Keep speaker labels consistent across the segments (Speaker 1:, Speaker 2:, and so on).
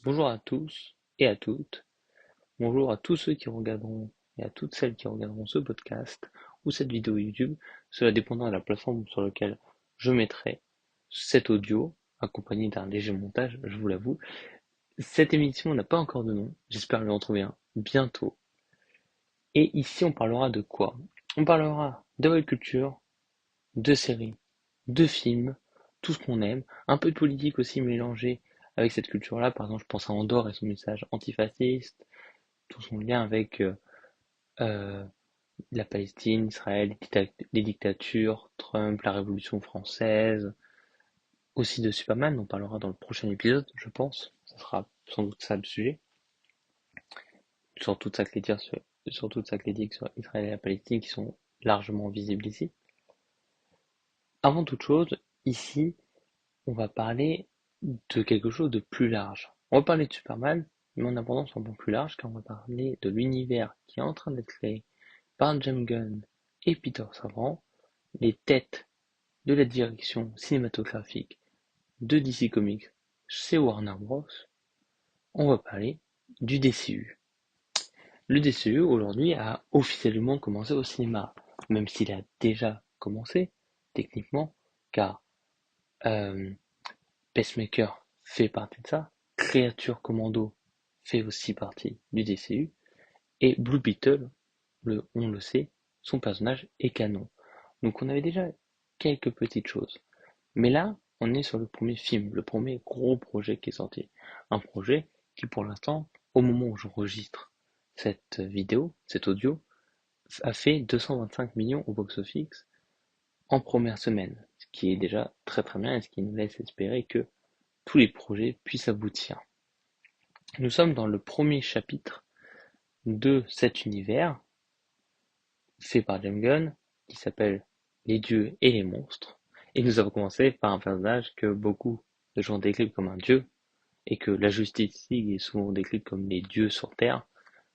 Speaker 1: Bonjour à tous et à toutes. Bonjour à tous ceux qui regarderont et à toutes celles qui regarderont ce podcast ou cette vidéo YouTube, cela dépendra de la plateforme sur laquelle je mettrai cet audio, accompagné d'un léger montage, je vous l'avoue. Cette émission n'a pas encore de nom, j'espère lui en trouver un bientôt. Et ici on parlera de quoi? On parlera de pop culture, de séries, de films, tout ce qu'on aime, un peu de politique aussi mélangé avec cette culture-là. Par exemple, je pense à Andorre et son message antifasciste, tout son lien avec euh, la Palestine, Israël, les dictatures, Trump, la Révolution française, aussi de Superman, on parlera dans le prochain épisode, je pense. Ça sera sans doute ça le sujet, sur toute sa critique sur toute sa critique sur Israël et la Palestine qui sont largement visibles ici. Avant toute chose, ici, on va parler de quelque chose de plus large. On va parler de Superman, mais en abordant un peu plus large, car on va parler de l'univers qui est en train d'être créé par James Gunn et Peter Safran, les têtes de la direction cinématographique de DC Comics chez Warner Bros. On va parler du DCU. Le DCU aujourd'hui a officiellement commencé au cinéma, même s'il a déjà commencé techniquement, car euh, Pacemaker fait partie de ça, Creature Commando fait aussi partie du DCU, et Blue Beetle, on le sait, son personnage est canon. Donc on avait déjà quelques petites choses. Mais là, on est sur le premier film, le premier gros projet qui est sorti. Un projet qui pour l'instant, au moment où j'enregistre cette vidéo, cet audio, a fait 225 millions au box-office en première semaine. Ce qui est déjà très très bien et ce qui nous laisse espérer que tous les projets puissent aboutir. Nous sommes dans le premier chapitre de cet univers fait par James Gunn qui s'appelle Les dieux et les monstres. Et nous avons commencé par un personnage que beaucoup de gens décrivent comme un dieu et que la Justice League est souvent décrite comme les dieux sur Terre.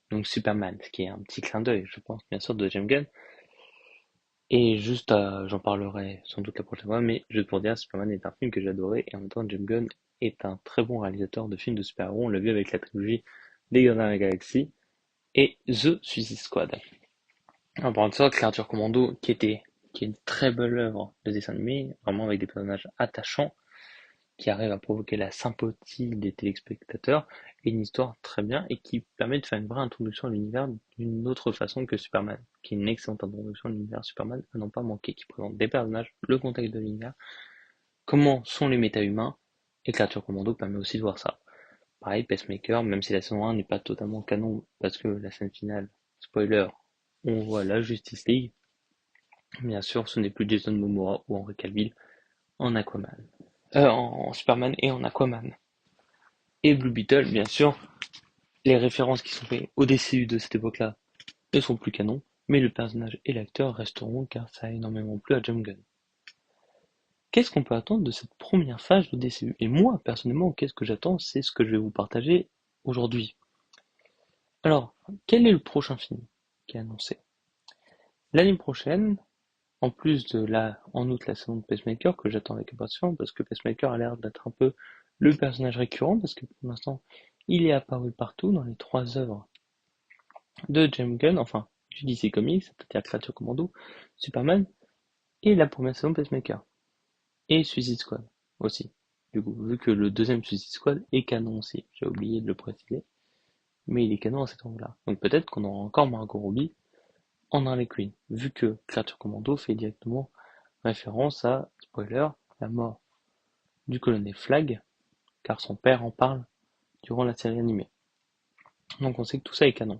Speaker 1: Donc Superman, ce qui est un petit clin d'œil, je pense, bien sûr, de James Gunn. Et juste, j'en parlerai sans doute la prochaine fois, mais juste pour dire, Superman est un film que j'ai adoré et en même temps, James Gunn est un très bon réalisateur de films de super-héros. On l'a vu avec la trilogie des Gardiens de la Galaxie et The Suicide Squad. En parlant de ça, Créature Commando, qui est une très belle œuvre de dessin animé, vraiment avec des personnages attachants, qui arrive à provoquer la sympathie des téléspectateurs, et une histoire très bien, et qui permet de faire une vraie introduction à l'univers d'une autre façon que Superman, qui est une excellente introduction à l'univers Superman, à n'en pas manquer, qui présente des personnages, le contexte de l'univers, comment sont les méta-humains, et Créature Commando permet aussi de voir ça. Pareil, Pacemaker, même si la saison 1 n'est pas totalement canon, parce que la scène finale, spoiler, on voit la Justice League, bien sûr, ce n'est plus Jason Momoa ou Henry Cavill en Aquaman. En Superman et en Aquaman. Et Blue Beetle, bien sûr, les références qui sont faites au DCU de cette époque-là ne sont plus canons, mais le personnage et l'acteur resteront car ça a énormément plu à James Gunn. Qu'est-ce qu'on peut attendre de cette première phase de DCU? Et moi, personnellement, qu'est-ce que j'attends? C'est ce que je vais vous partager aujourd'hui. Alors, quel est le prochain film qui est annoncé? L'année prochaine, en plus de en août, la saison de Pacemaker, que j'attends avec impatience, parce que Pacemaker a l'air d'être un peu le personnage récurrent, parce que pour l'instant, il est apparu partout dans les trois œuvres de James Gunn, enfin, du DC Comics, c'est-à-dire Creature Commando, Superman, et la première saison Pacemaker. Et Suicide Squad, aussi. Du coup, vu que le deuxième Suicide Squad est canon aussi, j'ai oublié de le préciser, mais il est canon à cet endroit-là. Donc peut-être qu'on aura encore Margot Robbie en Harley Quinn, vu que Creature Commando fait directement référence à, spoiler, la mort du colonel Flag, car son père en parle durant la série animée. Donc on sait que tout ça est canon.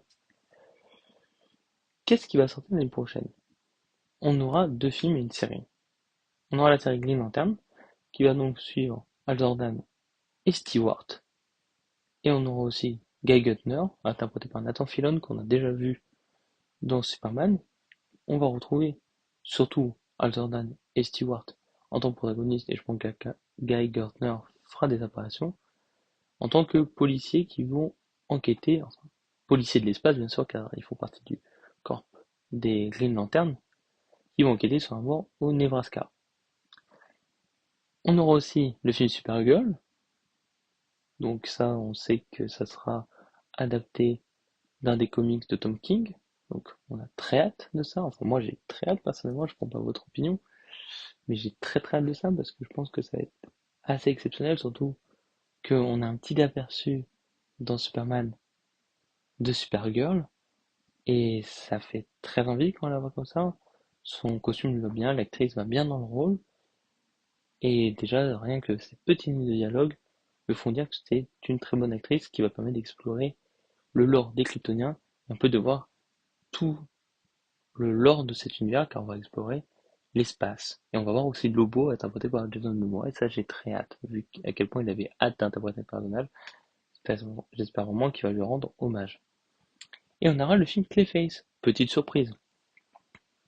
Speaker 1: Qu'est-ce qui va sortir l'année prochaine? On aura deux films et une série. On aura la série Green Lantern, qui va donc suivre Hal Jordan et Stewart. Et on aura aussi Guy Gardner, interprété par Nathan Fillion, qu'on a déjà vu dans Superman. On va retrouver surtout Hal Jordan et Stewart en tant que protagonistes, et je pense que Guy Gardner fera des apparitions, en tant que policiers qui vont enquêter, enfin, policiers de l'espace bien sûr, car ils font partie du corps des Green Lantern, qui vont enquêter sur un mort au Nebraska. On aura aussi le film Supergirl, Donc ça, on sait que ça sera adapté d'un des comics de Tom King. Donc on a très hâte de ça. Enfin moi j'ai très hâte personnellement, je prends pas votre opinion, mais j'ai très très hâte de ça parce que je pense que ça va être assez exceptionnel, surtout qu'on a un petit aperçu dans Superman de Supergirl et ça fait très envie quand on la voit comme ça. Son costume lui va bien, l'actrice va bien dans le rôle et déjà rien que ces petites lignes de dialogue me font dire que c'est une très bonne actrice qui va permettre d'explorer le lore des Kryptoniens, un peu de voir tout le lore de cet univers car on va explorer l'espace. Et on va voir aussi Lobo interprété par Jason Momoa et ça j'ai très hâte, vu à quel point il avait hâte d'interpréter le personnage. J'espère vraiment qu'il va lui rendre hommage. Et on aura le film Clayface, petite surprise.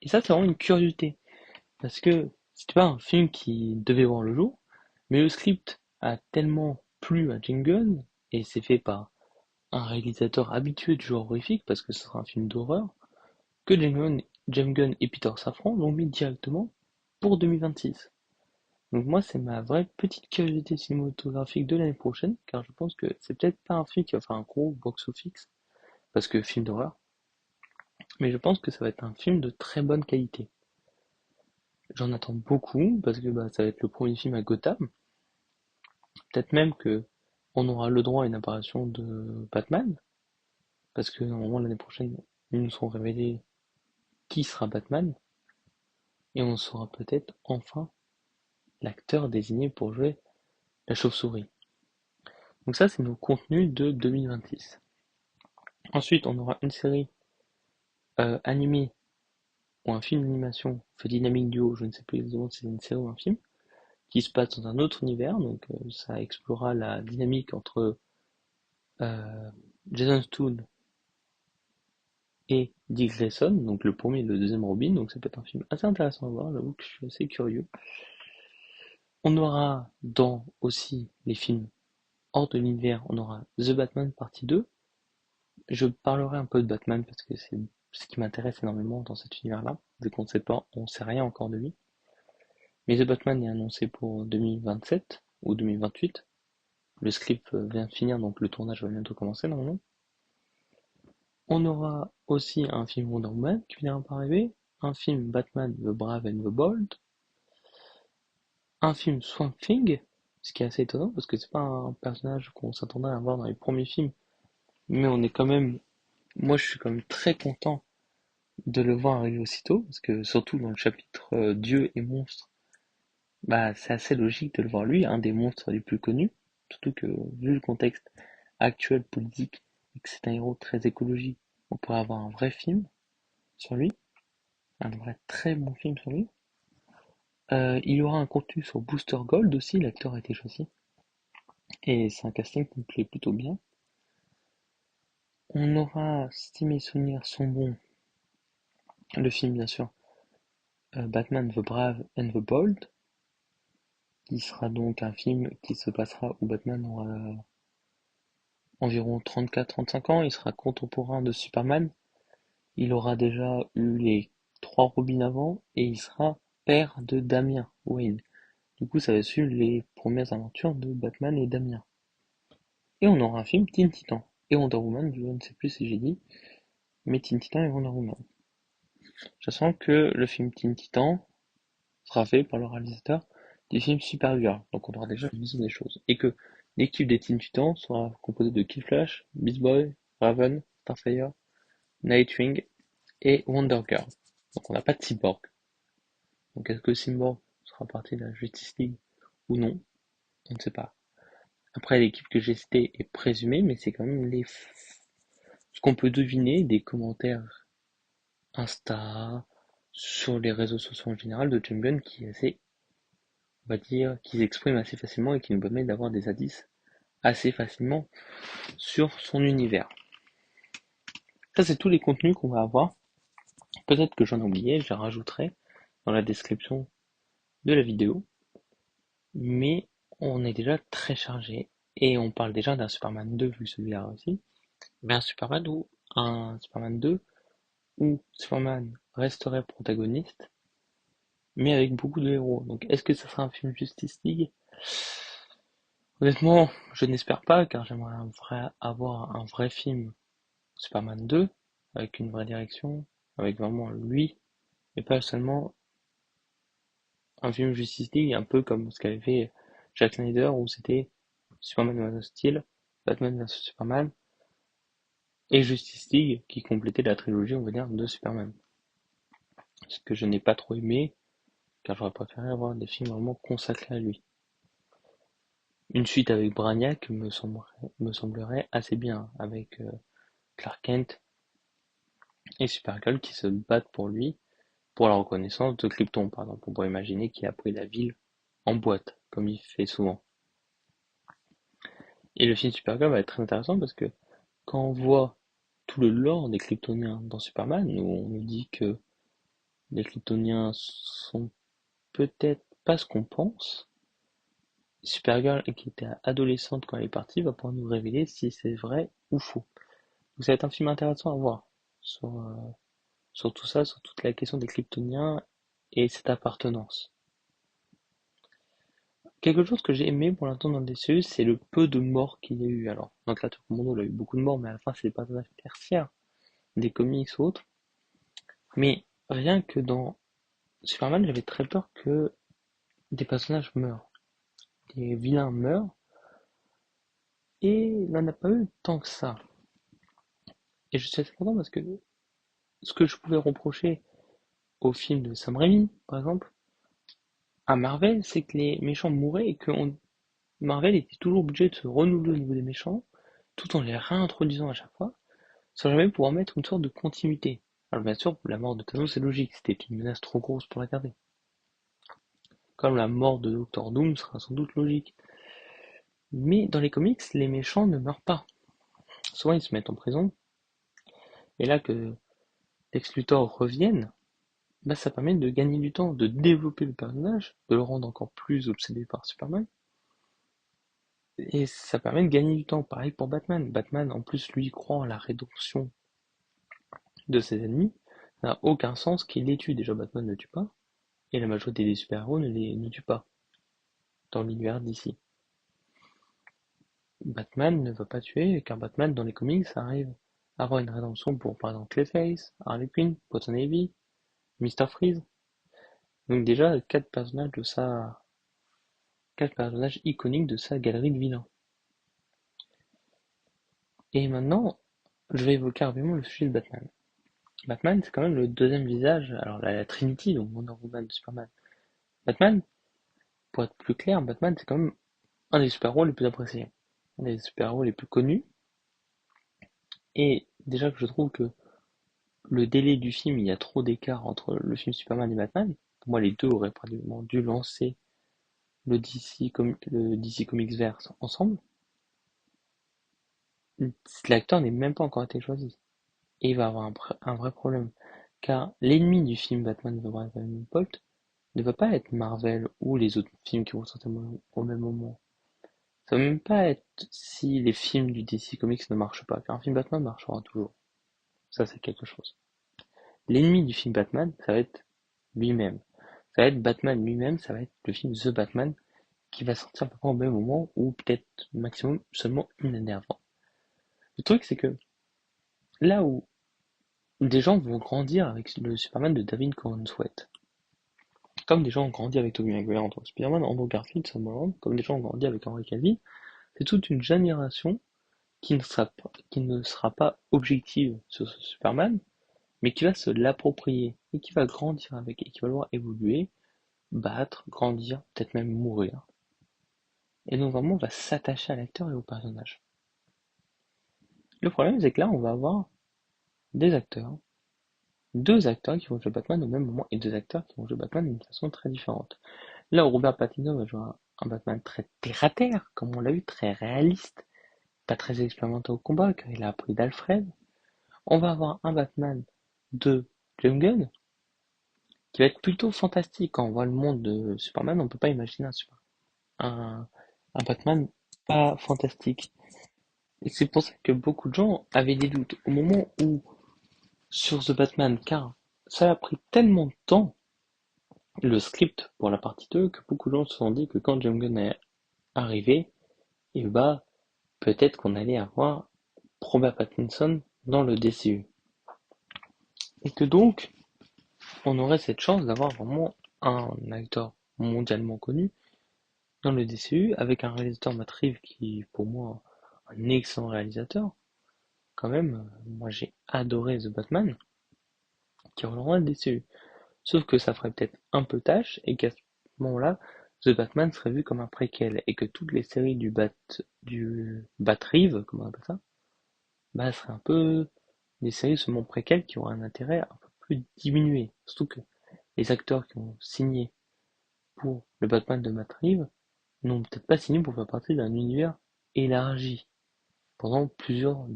Speaker 1: Et ça c'est vraiment une curiosité, parce que c'était pas un film qui devait voir le jour, mais le script a tellement plu à James Gunn, et c'est fait par un réalisateur habitué du genre horrifique, parce que ce sera un film d'horreur, que James Gunn et Peter Safran l'ont mis directement pour 2026. Donc moi, c'est ma vraie petite curiosité cinématographique de l'année prochaine, car je pense que c'est peut-être pas un film qui va faire un gros box-office, parce que film d'horreur, mais je pense que ça va être un film de très bonne qualité. J'en attends beaucoup, parce que bah, ça va être le premier film à Gotham, peut-être même que on aura le droit à une apparition de Batman, parce que normalement l'année prochaine, ils nous seront révélés qui sera Batman, et on saura peut-être enfin l'acteur désigné pour jouer la chauve-souris. Donc ça, c'est nos contenus de 2026. Ensuite, on aura une série animée ou un film d'animation fait Dynamic Duo, je ne sais plus exactement si c'est une série ou un film, qui se passe dans un autre univers, donc ça explorera la dynamique entre euh, Jason Toon et Dick Grayson, donc le premier et le deuxième Robin, donc ça peut être un film assez intéressant à voir, j'avoue que je suis assez curieux. On aura dans aussi les films hors de l'univers, on aura The Batman partie 2. Je parlerai un peu de Batman parce que c'est ce qui m'intéresse énormément dans cet univers-là, vu qu'on ne sait pas, on sait rien encore de lui. Mais The Batman est annoncé pour 2027 ou 2028. Le script vient de finir, donc le tournage va bientôt commencer normalement. On aura aussi un film Wonder Woman qui viendra par arriver, un film Batman The Brave and the Bold, un film Swamp Thing, ce qui est assez étonnant parce que c'est pas un personnage qu'on s'attendait à voir dans les premiers films, mais on est quand même, moi je suis quand même très content de le voir arriver aussitôt, parce que surtout dans le chapitre Dieu et monstres, bah c'est assez logique de le voir lui, un des monstres les plus connus, surtout que vu le contexte actuel politique et que c'est un héros très écologique, on pourrait avoir un vrai film sur lui, un vrai très bon film sur lui. Il y aura un contenu sur Booster Gold aussi, l'acteur a été choisi, et c'est un casting qui me plaît plutôt bien. On aura, si mes souvenirs sont bons, le film bien sûr, Batman the Brave and the Bold, qui sera donc un film qui se passera où Batman aura environ 34-35 ans, il sera contemporain de Superman, il aura déjà eu les 3 Robins avant, et il sera père de Damian Wayne. Du coup, ça va suivre les premières aventures de Batman et Damian. Et on aura un film Teen Titan et Wonder Woman, je ne sais plus si j'ai dit, mais Teen Titan et Wonder Woman. Je sens que le film Teen Titan sera fait par le réalisateur du film Supergirl, donc on aura déjà une vision des choses. Et que l'équipe des Teen Titans sera composée de Kid Flash, Beast Boy, Raven, Starfire, Nightwing et Wonder Girl. Donc on n'a pas de Cyborg. Donc est-ce que Cyborg sera partie de la Justice League ou non? On ne sait pas. Après l'équipe que j'ai citée est présumée, mais c'est quand même ce qu'on peut deviner des commentaires Insta, sur les réseaux sociaux en général de James Gunn qui est assez, on va dire, qui s'exprime assez facilement et qui nous permet d'avoir des indices assez facilement sur son univers. Ça, c'est tous les contenus qu'on va avoir. Peut-être que j'en ai oublié, je les rajouterai dans la description de la vidéo. Mais on est déjà très chargé. Et on parle déjà d'un Superman 2 vu celui-là aussi. Mais un Superman 2 où Superman resterait protagoniste, mais avec beaucoup de héros. Donc est-ce que ça sera un film Justice League? Honnêtement, je n'espère pas, car j'aimerais avoir un vrai film Superman 2, avec une vraie direction, avec vraiment lui, et pas seulement un film Justice League, un peu comme ce qu'avait fait Jack Snyder, où c'était Superman Man of Steel, Batman vs Superman, et Justice League, qui complétait la trilogie, on va dire, de Superman. Ce que je n'ai pas trop aimé, car j'aurais préféré avoir des films vraiment consacrés à lui. Une suite avec Brainiac me semblerait assez bien, avec Clark Kent et Supergirl qui se battent pour lui, pour la reconnaissance de Krypton, par exemple. On pourrait imaginer qu'il a pris la ville en boîte, comme il fait souvent. Et le film Supergirl va être très intéressant parce que quand on voit tout le lore des Kryptoniens dans Superman, où on nous dit que les Kryptoniens sont peut-être pas ce qu'on pense, Supergirl, qui était adolescente quand elle est partie, va pouvoir nous révéler si c'est vrai ou faux. Donc ça va être un film intéressant à voir sur, sur tout ça, sur toute la question des Kryptoniens et cette appartenance. Quelque chose que j'ai aimé pour l'instant dans le DCU, c'est le peu de morts qu'il y a eu. Alors, dans Claire Commando, il a eu beaucoup de morts, mais à la fin, c'est des personnages tertiaires, des comics ou autres. Mais rien que dans Superman, j'avais très peur que des personnages meurent, des vilains meurent, et il n'en a pas eu tant que ça. Et je suis assez content parce que ce que je pouvais reprocher au film de Sam Raimi, par exemple, à Marvel, c'est que les méchants mouraient et que Marvel était toujours obligé de se renouveler au niveau des méchants, tout en les réintroduisant à chaque fois, sans jamais pouvoir mettre une sorte de continuité. Alors bien sûr, la mort de Thanos c'est logique, c'était une menace trop grosse pour la garder. Comme la mort de Doctor Doom sera sans doute logique. Mais dans les comics, les méchants ne meurent pas. Souvent ils se mettent en prison, et là que Lex Luthor revienne, bah ça permet de gagner du temps, de développer le personnage, de le rendre encore plus obsédé par Superman, et ça permet de gagner du temps. Pareil pour Batman. Batman, en plus, lui, croit en la rédemption de ses ennemis. Ça n'a aucun sens qu'il les tue. Déjà, Batman ne tue pas, et la majorité des super-héros ne tuent pas dans l'univers d'ici. Batman ne va pas tuer, car Batman, dans les comics, arrive à avoir une rédemption pour, par exemple, Clayface, Harley Quinn, Poison Ivy, Mr. Freeze. Donc déjà, quatre personnages iconiques de sa galerie de vilains. Et maintenant, je vais évoquer rapidement le sujet de Batman. Batman, c'est quand même le deuxième visage, alors la Trinity, donc Wonder Woman, Superman. Batman, pour être plus clair, Batman, c'est quand même un des super-héros les plus appréciés, un des super-héros les plus connus. Et déjà que je trouve que le délai du film, il y a trop d'écart entre le film Superman et Batman. Pour moi, les deux auraient probablement dû lancer le DC Comics verse ensemble. L'acteur n'est même pas encore été choisi. Et il va avoir un vrai problème. Car l'ennemi du film Batman The Brave Bolt ne va pas être Marvel ou les autres films qui vont sortir au même moment. Ça va même pas être si les films du DC Comics ne marchent pas, car un film Batman marchera toujours. Ça, c'est quelque chose. L'ennemi du film Batman, ça va être lui-même. Ça va être Batman lui-même, ça va être le film The Batman qui va sortir à peu près au même moment ou peut-être maximum seulement une année avant. Le truc, c'est que là où des gens vont grandir avec le Superman de David Corenswet, comme des gens ont grandi avec Tobey Maguire en tant que Spider-Man, Andrew Garfield, Sam Holland, comme des gens ont grandi avec Henry Cavill, c'est toute une génération qui ne sera pas objective sur ce Superman, mais qui va se l'approprier et qui va grandir avec et qui va le voir évoluer, battre, grandir, peut-être même mourir. Et donc vraiment on va s'attacher à l'acteur et au personnage. Le problème c'est que là on va avoir des acteurs, deux acteurs qui vont jouer Batman au même moment et deux acteurs qui vont jouer Batman d'une façon très différente. Là où Robert Pattinson va jouer un Batman très terre-à-terre, comme on l'a eu, très réaliste, pas très expérimenté au combat car il a appris d'Alfred. On va avoir un Batman de James Gunn qui va être plutôt fantastique. Quand on voit le monde de Superman, on peut pas imaginer un, un Batman pas fantastique. Et c'est pour ça que beaucoup de gens avaient des doutes au moment où, sur The Batman, car ça a pris tellement de temps, le script pour la partie 2, que beaucoup de gens se sont dit que quand James Gunn est arrivé, et bah peut-être qu'on allait avoir Robert Pattinson dans le DCU. Et que donc, on aurait cette chance d'avoir vraiment un acteur mondialement connu dans le DCU, avec un réalisateur Matt Reeves qui, pour moi, un excellent réalisateur. Quand même, moi j'ai adoré The Batman, qui rejoindra le DCU. Sauf que ça ferait peut-être un peu tâche, et qu'à ce moment-là, The Batman serait vu comme un préquel, et que toutes les séries du Bat Reeves, comment on appelle ça, bah, seraient un peu des séries seulement préquelles qui auraient un intérêt un peu plus diminué. Surtout que les acteurs qui ont signé pour le Batman de Matt Reeves n'ont peut-être pas signé pour faire partie d'un univers élargi pendant plusieurs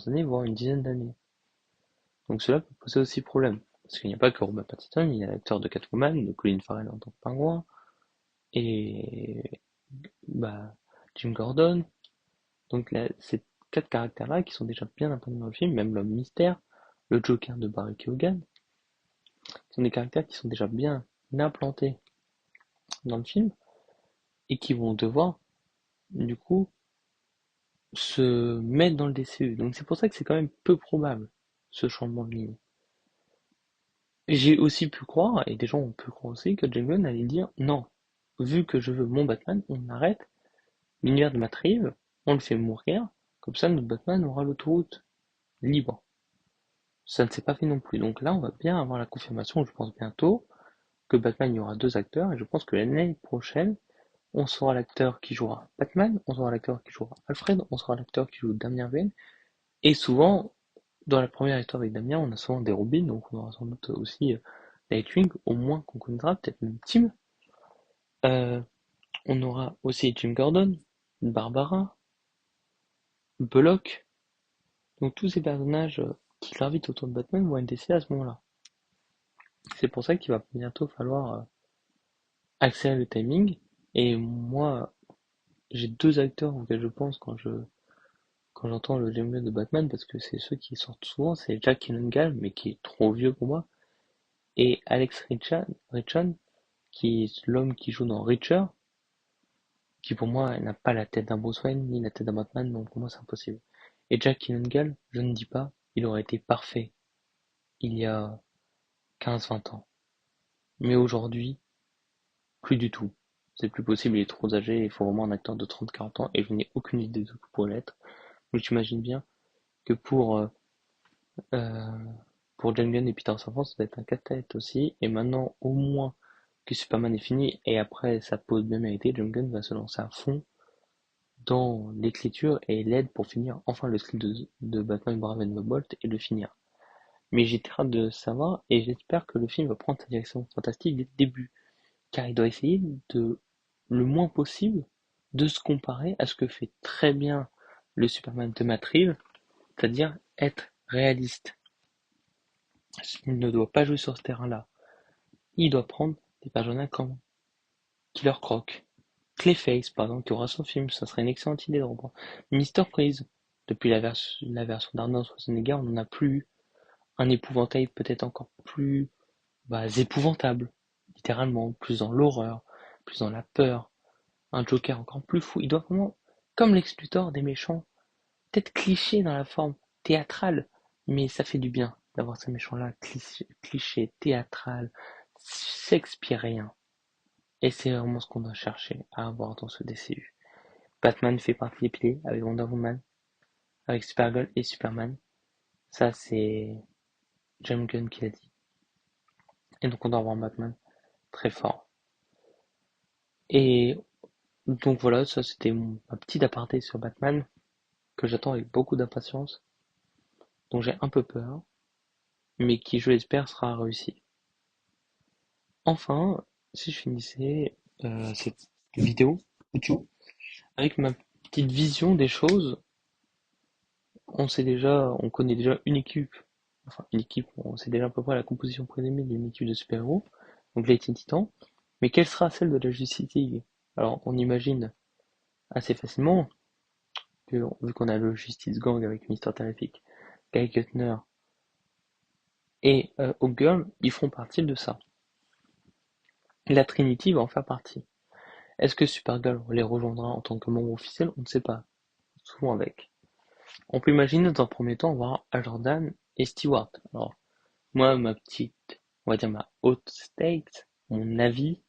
Speaker 1: années, voire une dizaine d'années. Donc cela peut poser aussi problème. Parce qu'il n'y a pas que Robert Pattinson, il y a l'acteur de Catwoman, de Colin Farrell en tant que pingouin, et bah, Jim Gordon. Donc là, ces quatre caractères-là qui sont déjà bien implantés dans le film, même l'homme mystère, le Joker de Barry Keoghan, sont des caractères qui sont déjà bien implantés dans le film et qui vont devoir, du coup, se mettre dans le DCU. Donc c'est pour ça que c'est quand même peu probable, ce changement de ligne. J'ai aussi pu croire, et des gens ont pu croire aussi, que James Gunn allait dire non, vu que je veux mon Batman, on arrête l'univers de Matt Reeves, on le fait mourir, comme ça notre Batman aura l'autoroute libre. Ça ne s'est pas fait non plus. Donc là, on va bien avoir la confirmation, je pense bientôt, que Batman, il y aura deux acteurs, et je pense que l'année prochaine, on saura l'acteur qui jouera Batman, on saura l'acteur qui jouera Alfred, on saura l'acteur qui joue Damien Wayne, et souvent, dans la première histoire avec Damien, on a souvent des Robins, donc on aura sans doute aussi Nightwing, au moins qu'on connaîtra, peut-être même Tim. Euh, on aura aussi Jim Gordon, Barbara, Bullock, donc tous ces personnages qui gravitent autour de Batman vont être décédés à ce moment-là. C'est pour ça qu'il va bientôt falloir accélérer le timing, et moi, j'ai deux acteurs auxquels je pense quand j'entends le James Gunn de Batman, parce que c'est ceux qui sortent souvent, c'est Jack Gyllenhaal, mais qui est trop vieux pour moi, et Alex Richan, qui est l'homme qui joue dans Reacher, qui pour moi n'a pas la tête d'un Bruce Wayne, ni la tête d'un Batman, donc pour moi c'est impossible. Et Jack Gyllenhaal, je ne dis pas, il aurait été parfait il y a 15-20 ans. Mais aujourd'hui, plus du tout. C'est plus possible, il est trop âgé, il faut vraiment un acteur de 30-40 ans, et je n'ai aucune idée de ce que pourrait l'être. Donc j'imagine bien que euh, pour James Gunn et Peter Safran, ça va être un casse-tête aussi. Et maintenant, au moins que Superman est fini, et après sa pause bien méritée, James Gunn va se lancer à fond dans l'écriture et l'aide pour finir enfin le script de Batman Brave and the Bolt et le finir. Mais j'ai très hâte de savoir, et j'espère que le film va prendre sa direction fantastique dès le début, car il doit essayer de, le moins possible, de se comparer à ce que fait très bien le Superman de Matt Reeves, c'est-à-dire être réaliste. Il ne doit pas jouer sur ce terrain-là. Il doit prendre des personnages comme Killer Croc, Clayface, par exemple, qui aura son film, ça serait une excellente idée de reprendre. Mister Freeze, depuis la version d'Arnold Schwarzenegger, on n'en a plus eu. Un épouvantail peut-être encore plus épouvantable, littéralement, plus dans l'horreur, plus dans la peur, un Joker encore plus fou. Il doit vraiment, comme Lex Luthor des méchants, peut-être cliché dans la forme théâtrale, mais ça fait du bien d'avoir ces méchants-là, clichés, théâtral, shakespearien. Et c'est vraiment ce qu'on doit chercher à avoir dans ce DCU. Batman fait partie des piliers avec Wonder Woman, avec Supergirl et Superman. Ça, c'est James Gunn qui l'a dit. Et donc, on doit avoir un Batman très fort. Et donc voilà, ça c'était ma petite aparté sur Batman que j'attends avec beaucoup d'impatience, dont j'ai un peu peur, mais qui, je l'espère, sera réussi. Enfin, si je finissais cette vidéo YouTube avec ma petite vision des choses, on connaît déjà une équipe, enfin une équipe, on sait déjà à peu près la composition prédéterminée d'une équipe de super-héros, donc les Teen Titans, mais quelle sera celle de la Justice League? Alors on imagine assez facilement que, vu qu'on a le Justice Gang avec Mister Terrific, Guy Gardner et Hawkgirl, ils feront partie de ça. La Trinity va en faire partie. Est-ce que Supergirl les rejoindra en tant que membre officiel? On ne sait pas. Souvent avec. On peut imaginer dans un premier temps voir Hal Jordan et Stewart. Alors, moi, on va dire ma haute stake, mon avis,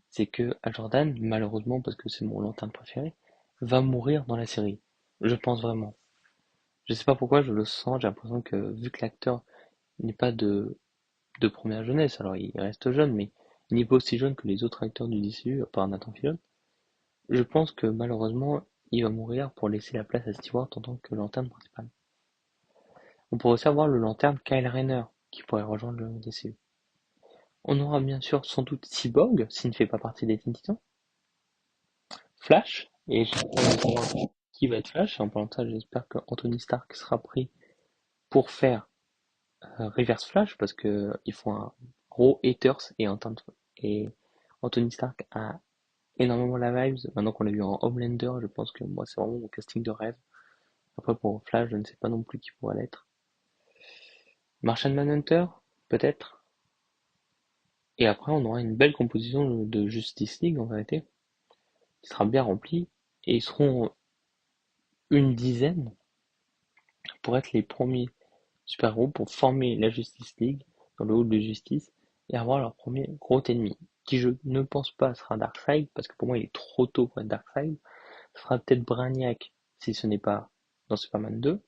Speaker 1: c'est que Hal Jordan, malheureusement, parce que c'est mon lanterne préféré, va mourir dans la série. Je pense vraiment. Je sais pas pourquoi, je le sens, j'ai l'impression que vu que l'acteur n'est pas de première jeunesse, alors il reste jeune, mais il n'est pas aussi jeune que les autres acteurs du DCU, à part Nathan Fillion, je pense que malheureusement, il va mourir pour laisser la place à Stewart en tant que lanterne principale. On pourrait aussi avoir le lanterne Kyle Rayner, qui pourrait rejoindre le DCU. On aura bien sûr sans doute Cyborg, s'il ne fait pas partie des Teen Titans, Flash, et j'espère savoir qui va être Flash, et en parlant de ça, j'espère que Anthony Stark sera pris pour faire Reverse Flash, parce que ils font un gros haters, et Anthony Stark a énormément la vibes, maintenant qu'on l'a vu en Homelander, je pense que moi c'est vraiment mon casting de rêve. Après pour Flash, je ne sais pas non plus qui pourrait l'être. Martian Manhunter, peut-être. Et après, on aura une belle composition de Justice League, en vérité, qui sera bien remplie. Et ils seront une dizaine pour être les premiers super-héros pour former la Justice League dans le hall de justice et avoir leur premier gros ennemi, qui je ne pense pas sera Darkseid, parce que pour moi il est trop tôt pour être Darkseid. Ce sera peut-être Brainiac, si ce n'est pas dans Superman 2,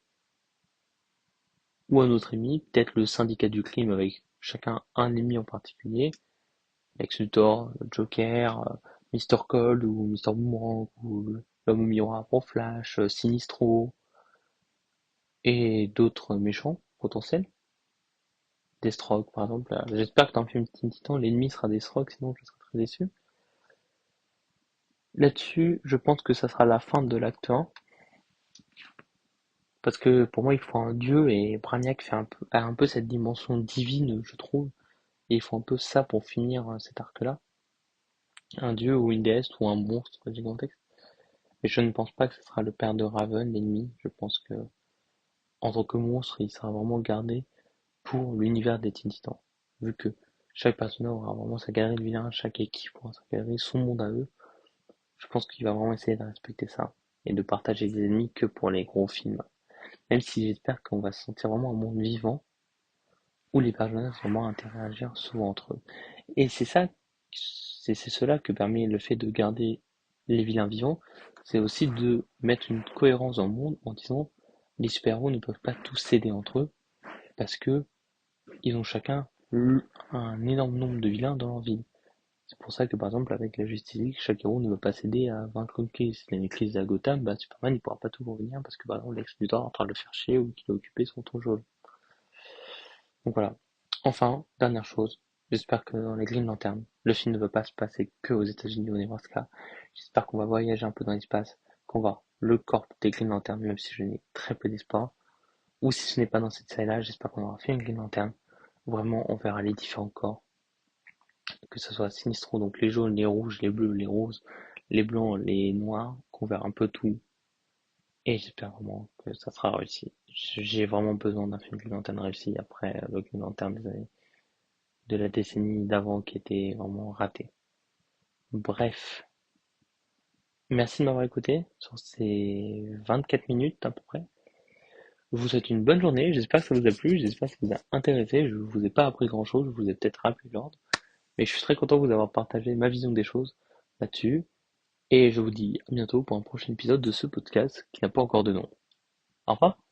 Speaker 1: ou un autre ennemi, peut-être le syndicat du crime avec chacun un ennemi en particulier, Lex Luthor, Joker, Mr. Cold ou Mr. Boomerang ou l'homme au miroir pour Flash, Sinistro et d'autres méchants potentiels. Deathstroke par exemple. J'espère que dans le film Teen Titan, l'ennemi sera Deathstroke, sinon je serai très déçu. Là-dessus, je pense que ça sera la fin de l'acte 1, parce que pour moi il faut un dieu et Brainiac a un peu cette dimension divine, je trouve, et il faut un peu ça pour finir cet arc-là. Un dieu ou une déesse ou un monstre gigantesque. Mais je ne pense pas que ce sera le père de Raven, l'ennemi. Je pense que, en tant que monstre, il sera vraiment gardé pour l'univers des Teen Titans. Vu que chaque personnage aura vraiment sa galerie de vilains, chaque équipe aura sa galerie, son monde à eux. Je pense qu'il va vraiment essayer de respecter ça. Et de partager les ennemis que pour les gros films. Même si j'espère qu'on va se sentir vraiment un monde vivant, où les personnages vont vraiment interagir souvent entre eux. Et c'est cela que permet le fait de garder les vilains vivants, c'est aussi de mettre une cohérence dans le monde en disant les super-héros ne peuvent pas tous s'aider entre eux parce que ils ont chacun un énorme nombre de vilains dans leur ville. C'est pour ça que par exemple avec la Justice League, chaque héros ne va pas s'aider à vaincre une crise. S'il y a une crise à Gotham, bah Superman il pourra pas toujours venir parce que par exemple Lex Luthor est en train de le faire chier ou qu'il a occupé son ton jaune. Donc voilà. Enfin, dernière chose, j'espère que dans les Green Lantern, le film ne va pas se passer que aux États-Unis ou au Nebraska. J'espère qu'on va voyager un peu dans l'espace, qu'on va voir le corps des Green Lantern, même si je n'ai très peu d'espoir. Ou si ce n'est pas dans cette série-là, j'espère qu'on aura fait une Green Lantern. Vraiment, on verra les différents corps, que ce soit Sinistro, donc les jaunes, les rouges, les bleus, les roses, les blancs, les noirs, qu'on verra un peu tout. Et j'espère vraiment que ça sera réussi. J'ai vraiment besoin d'un film Green Lantern réussi après le Green Lantern des années de la décennie d'avant qui était vraiment ratée. Bref, merci de m'avoir écouté sur ces 24 minutes à peu près. Je vous souhaite une bonne journée, j'espère que ça vous a plu, j'espère que ça vous a intéressé, je vous ai pas appris grand chose, je vous ai peut-être rappelé l'ordre, mais je suis très content de vous avoir partagé ma vision des choses là-dessus, et je vous dis à bientôt pour un prochain épisode de ce podcast qui n'a pas encore de nom. Au revoir.